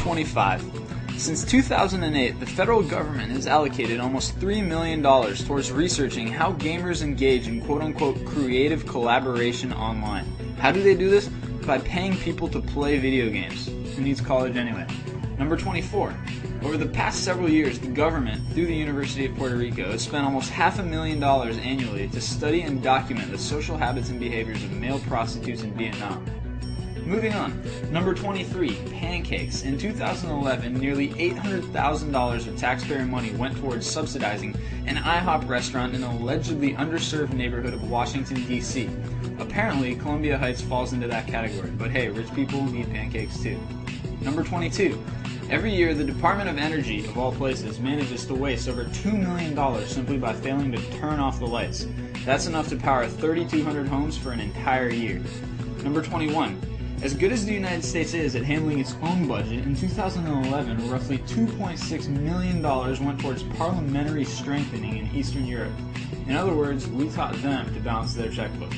25. Since 2008, the federal government has allocated almost $3 million towards researching how gamers engage in quote-unquote creative collaboration online. How do they do this? By paying people to play video games. Who needs college anyway? Number 24. Over the past several years, the government, through the University of Puerto Rico, has spent almost $500,000 annually to study and document the social habits and behaviors of male prostitutes in Vietnam. Moving on, number 23, pancakes. In 2011, nearly $800,000 of taxpayer money went towards subsidizing an IHOP restaurant in an allegedly underserved neighborhood of Washington, D.C. Apparently, Columbia Heights falls into that category, but hey, rich people need pancakes too. Number 22, every year the Department of Energy, of all places, manages to waste over $2 million simply by failing to turn off the lights. That's enough to power 3,200 homes for an entire year. Number 21, as good as the United States is at handling its own budget, in 2011, roughly $2.6 million went towards parliamentary strengthening in Eastern Europe. In other words, we taught them to balance their checkbooks.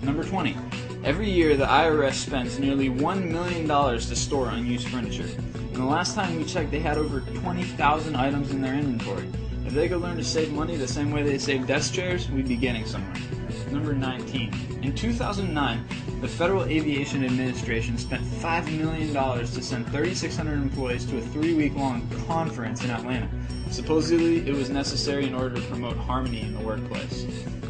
Number 20. Every year, the IRS spends nearly $1 million to store unused furniture. And the last time we checked, they had over 20,000 items in their inventory. If they could learn to save money the same way they save desk chairs, we'd be getting somewhere. Number 19. In 2009, the Federal Aviation Administration spent $5 million to send 3,600 employees to a 3-week-long conference in Atlanta. Supposedly, it was necessary in order to promote harmony in the workplace.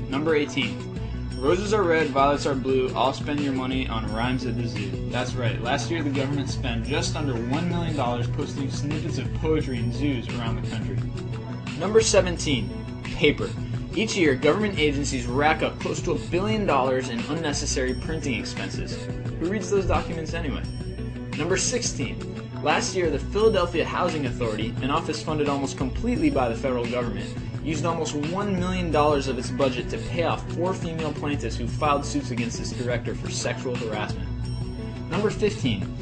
Number 18. Roses are red, violets are blue, I'll spend your money on rhymes at the zoo. That's right, last year the government spent just under $1 million posting snippets of poetry in zoos around the country. Number 17. Paper. Each year, government agencies rack up close to $1 billion in unnecessary printing expenses. Who reads those documents anyway? Number 16. Last year, the Philadelphia Housing Authority, an office funded almost completely by the federal government, used almost $1 million of its budget to pay off 4 female plaintiffs who filed suits against its director for sexual harassment. Number 15.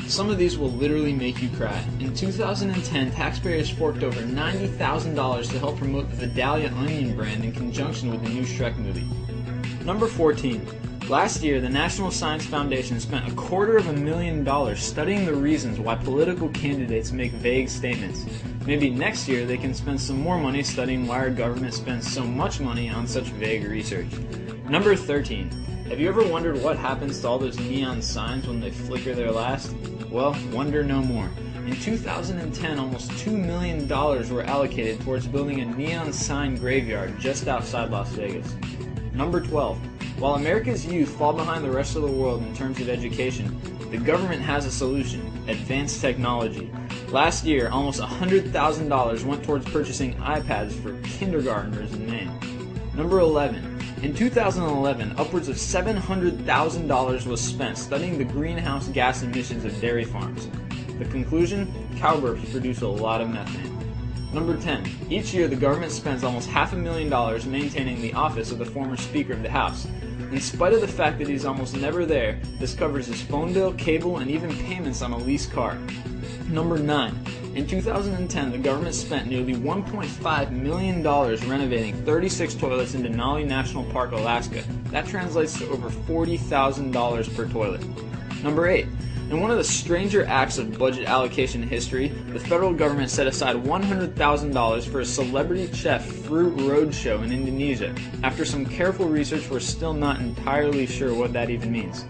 Some of these will literally make you cry. In 2010, taxpayers forked over $90,000 to help promote the Vidalia onion brand in conjunction with the new Shrek movie. Number 14. Last year, the National Science Foundation spent $250,000 studying the reasons why political candidates make vague statements. Maybe next year they can spend some more money studying why our government spends so much money on such vague research. Number 13. Have you ever wondered what happens to all those neon signs when they flicker their last? Well, wonder no more. In 2010, almost $2 million were allocated towards building a neon sign graveyard just outside Las Vegas. Number 12. While America's youth fall behind the rest of the world in terms of education, the government has a solution: advanced technology. Last year, almost $100,000 went towards purchasing iPads for kindergartners in Maine. Number 11. In 2011, upwards of $700,000 was spent studying the greenhouse gas emissions of dairy farms. The conclusion? Cow burps produce a lot of methane. Number 10. Each year, the government spends almost $500,000 maintaining the office of the former Speaker of the House. In spite of the fact that he's almost never there, this covers his phone bill, cable, and even payments on a leased car. Number 9. In 2010, the government spent nearly $1.5 million renovating 36 toilets in Denali National Park, Alaska. That translates to over $40,000 per toilet. Number 8. In one of the stranger acts of budget allocation in history, the federal government set aside $100,000 for a celebrity chef fruit roadshow in Indonesia. After some careful research, we're still not entirely sure what that even means.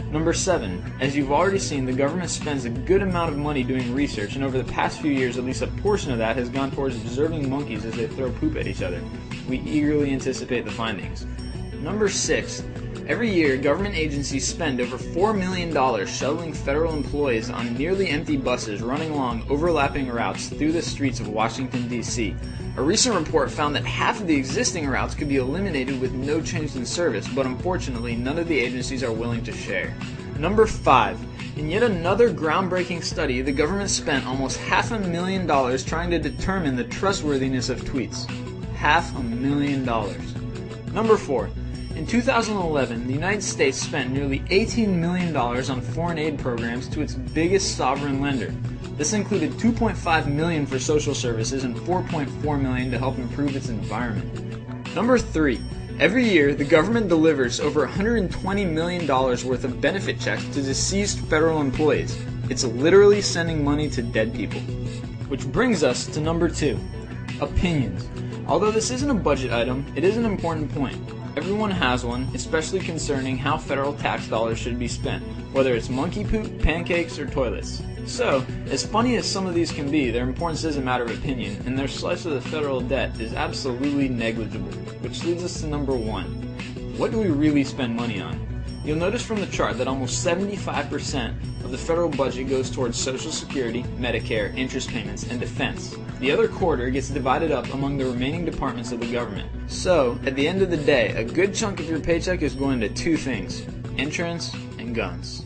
Number 7. As you've already seen, the government spends a good amount of money doing research, and over the past few years, at least a portion of that has gone towards observing monkeys as they throw poop at each other. We eagerly anticipate the findings. Number 6. Every year, government agencies spend over $4 million shuttling federal employees on nearly empty buses running along overlapping routes through the streets of Washington, D.C. A recent report found that half of the existing routes could be eliminated with no change in service, but unfortunately, none of the agencies are willing to share. Number 5. In yet another groundbreaking study, the government spent almost $500,000 trying to determine the trustworthiness of tweets. $500,000. Number 4. In 2011, the United States spent nearly $18 million on foreign aid programs to its biggest sovereign lender. This included $2.5 million for social services and $4.4 million to help improve its environment. Number 3. Every year, the government delivers over $120 million worth of benefit checks to deceased federal employees. It's literally sending money to dead people. Which brings us to number 2, opinions. Although this isn't a budget item, it is an important point. Everyone has one, especially concerning how federal tax dollars should be spent, whether it's monkey poop, pancakes, or toilets. So, as funny as some of these can be, their importance is a matter of opinion, and their slice of the federal debt is absolutely negligible. Which leads us to number 1. What do we really spend money on? You'll notice from the chart that almost 75% of the federal budget goes towards Social Security, Medicare, interest payments, and defense. The other quarter gets divided up among the remaining departments of the government. So, at the end of the day, a good chunk of your paycheck is going to 2 things: insurance and guns.